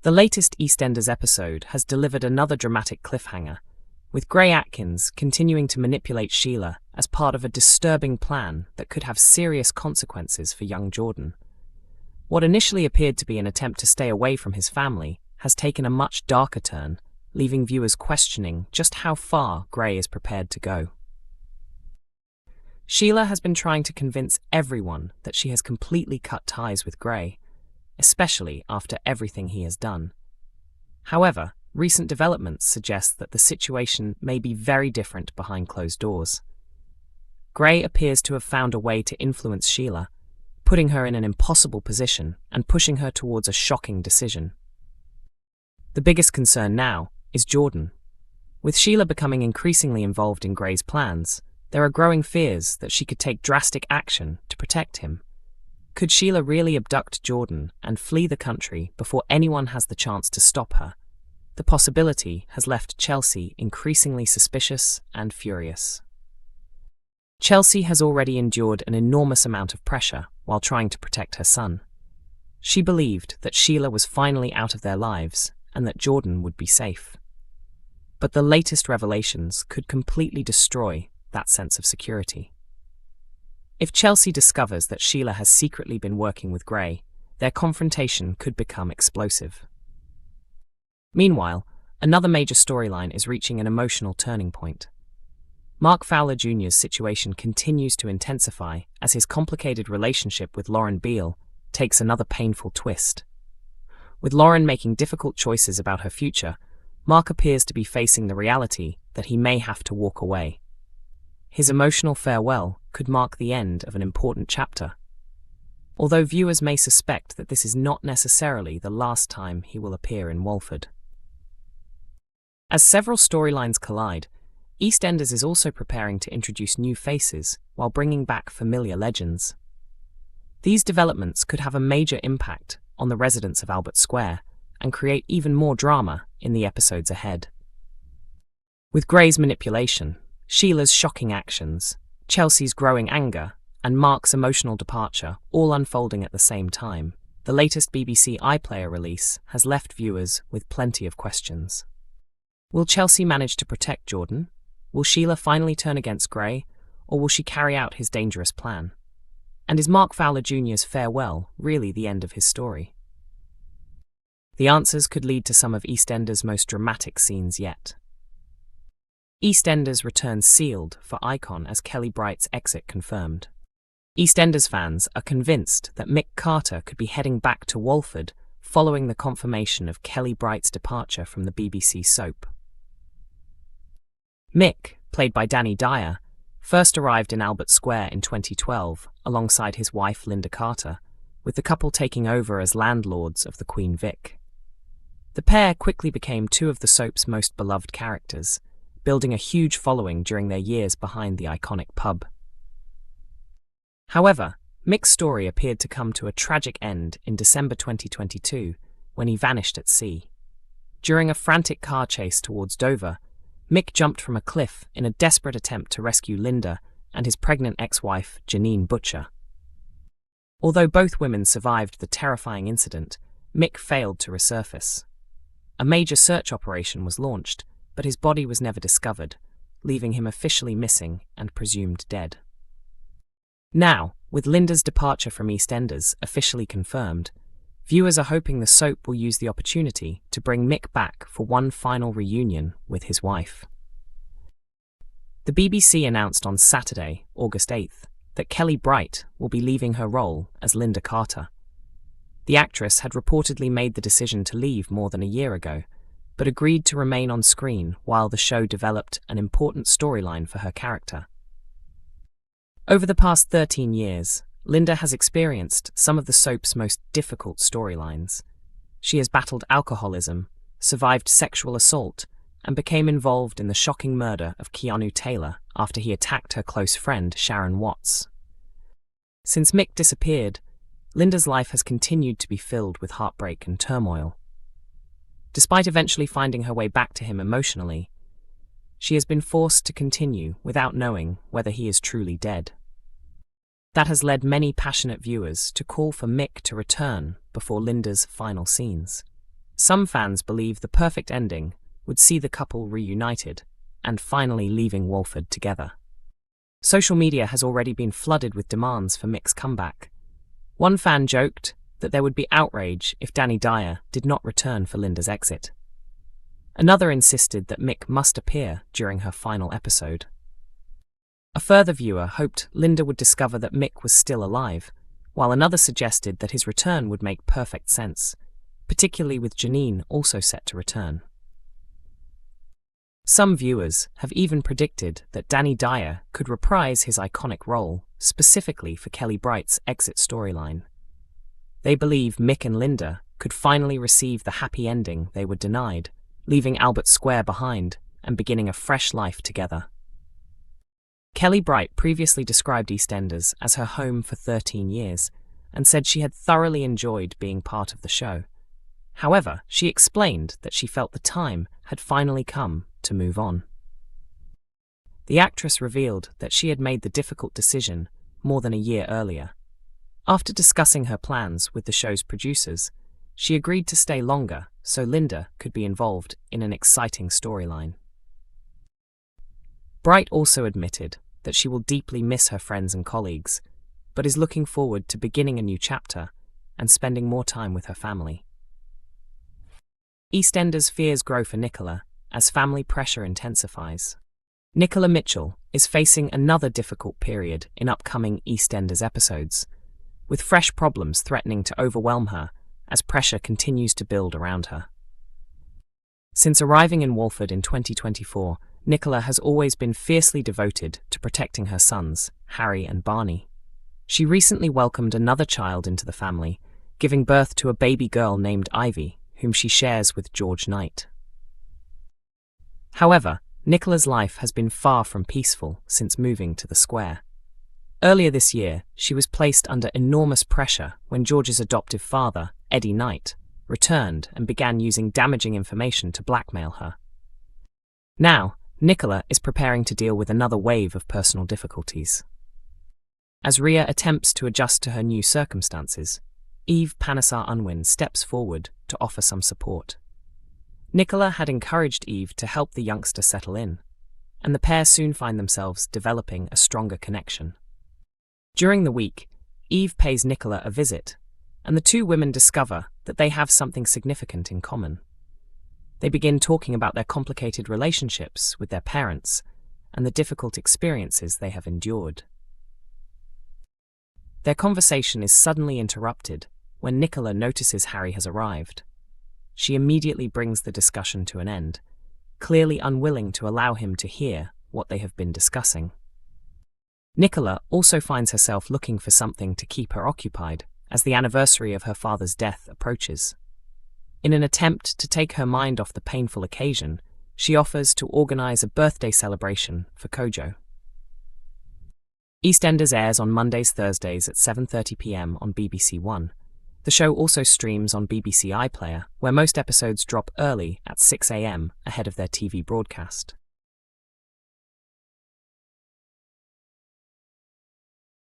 The latest EastEnders episode has delivered another dramatic cliffhanger, with Gray Atkins continuing to manipulate Sheila as part of a disturbing plan that could have serious consequences for young Jordan. What initially appeared to be an attempt to stay away from his family has taken a much darker turn, leaving viewers questioning just how far Gray is prepared to go. Sheila has been trying to convince everyone that she has completely cut ties with Gray, especially after everything he has done. However, recent developments suggest that the situation may be very different behind closed doors. Gray appears to have found a way to influence Sheila, putting her in an impossible position and pushing her towards a shocking decision. The biggest concern now is Jordan. With Sheila becoming increasingly involved in Gray's plans, there are growing fears that she could take drastic action to protect him. Could Sheila really abduct Jordan and flee the country before anyone has the chance to stop her? The possibility has left Chelsea increasingly suspicious and furious. Chelsea has already endured an enormous amount of pressure while trying to protect her son. She believed that Sheila was finally out of their lives and that Jordan would be safe. But the latest revelations could completely destroy that sense of security. If Chelsea discovers that Sheila has secretly been working with Gray, their confrontation could become explosive. Meanwhile, another major storyline is reaching an emotional turning point. Fowler Jr.'s situation continues to intensify as his complicated relationship with Lauren Beale takes another painful twist. With Lauren making difficult choices about her future, Mark appears to be facing the reality that he may have to walk away. His emotional farewell could mark the end of an important chapter, although viewers may suspect that this is not necessarily the last time he will appear in Walford. As several storylines collide, EastEnders is also preparing to introduce new faces while bringing back familiar legends. These developments could have a major impact on the residents of Albert Square and create even more drama in the episodes ahead. With Gray's manipulation, Sheila's shocking actions, Chelsea's growing anger, and Mark's emotional departure all unfolding at the same time, the latest BBC iPlayer release has left viewers with plenty of questions. Will Chelsea manage to protect Jordan? Will Sheila finally turn against Gray, or will she carry out his dangerous plan? And is Mark Fowler Jr.'s farewell really the end of his story? The answers could lead to some of EastEnders' most dramatic scenes yet. EastEnders returns sealed for Icon as Kellie Bright's exit confirmed. EastEnders fans are convinced that Mick Carter could be heading back to Walford following the confirmation of Kellie Bright's departure from the BBC soap. Mick, played by Danny Dyer, first arrived in Albert Square in 2012 alongside his wife Linda Carter, with the couple taking over as landlords of the Queen Vic. The pair quickly became two of the soap's most beloved characters, building a huge following during their years behind the iconic pub. However, Mick's story appeared to come to a tragic end in December 2022 when he vanished at sea. During a frantic car chase towards Dover, Mick jumped from a cliff in a desperate attempt to rescue Linda and his pregnant ex-wife, Janine Butcher. Although both women survived the terrifying incident, Mick failed to resurface. A major search operation was launched, but his body was never discovered, leaving him officially missing and presumed dead. Now, with Linda's departure from EastEnders officially confirmed, viewers are hoping the soap will use the opportunity to bring Mick back for one final reunion with his wife. The BBC announced on Saturday, August 8th, that Kellie Bright will be leaving her role as Linda Carter. The actress had reportedly made the decision to leave more than a year ago, but agreed to remain on screen while the show developed an important storyline for her character. Over the past 13 years, Linda has experienced some of the soap's most difficult storylines. She has battled alcoholism, survived sexual assault, and became involved in the shocking murder of Keanu Taylor after he attacked her close friend Sharon Watts. Since Mick disappeared, Linda's life has continued to be filled with heartbreak and turmoil. Despite eventually finding her way back to him emotionally, she has been forced to continue without knowing whether he is truly dead. That has led many passionate viewers to call for Mick to return before Linda's final scenes. some fans believe the perfect ending would see the couple reunited and finally leaving Walford together. Social media has already been flooded with demands for Mick's comeback. One fan joked that there would be outrage if Danny Dyer did not return for Linda's exit. Another insisted that Mick must appear during her final episode. A further viewer hoped Linda would discover that Mick was still alive, while another suggested that his return would make perfect sense, particularly with Janine also set to return. Some viewers have even predicted that Danny Dyer could reprise his iconic role, specifically for Kellie Bright's exit storyline. They believe Mick and Linda could finally receive the happy ending they were denied, leaving Albert Square behind and beginning a fresh life together. Kellie Bright previously described EastEnders as her home for 13 years and said she had thoroughly enjoyed being part of the show. However, she explained that she felt the time had finally come to move on. The actress revealed that she had made the difficult decision more than a year earlier. After discussing her plans with the show's producers, she agreed to stay longer so Linda could be involved in an exciting storyline. Bright also admitted that she will deeply miss her friends and colleagues, but is looking forward to beginning a new chapter and spending more time with her family. EastEnders' fears grow for Nicola as family pressure intensifies. Nicola Mitchell is facing another difficult period in upcoming EastEnders episodes, with fresh problems threatening to overwhelm her as pressure continues to build around her. Since arriving in Walford in 2024, Nicola has always been fiercely devoted to protecting her sons, Harry and Barney. She recently welcomed another child into the family, giving birth to a baby girl named Ivy, whom she shares with George Knight. However, Nicola's life has been far from peaceful since moving to the square. Earlier this year, she was placed under enormous pressure when George's adoptive father, Eddie Knight, returned and began using damaging information to blackmail her. Now, Nicola is preparing to deal with another wave of personal difficulties. As Rhea attempts to adjust to her new circumstances, Eve Panesar Unwin steps forward to offer some support. Nicola had encouraged Eve to help the youngster settle in, and the pair soon find themselves developing a stronger connection. During the week, Eve pays Nicola a visit, and the two women discover that they have something significant in common. They begin talking about their complicated relationships with their parents and the difficult experiences they have endured. Their conversation is suddenly interrupted when Nicola notices Harry has arrived. She immediately brings the discussion to an end, clearly unwilling to allow him to hear what they have been discussing. Nicola also finds herself looking for something to keep her occupied as the anniversary of her father's death approaches. In an attempt to take her mind off the painful occasion, she offers to organize a birthday celebration for Kojo. EastEnders airs on Mondays, Thursdays at 7:30 p.m. on BBC One. The show also streams on BBC iPlayer, where most episodes drop early at 6 a.m. ahead of their TV broadcast.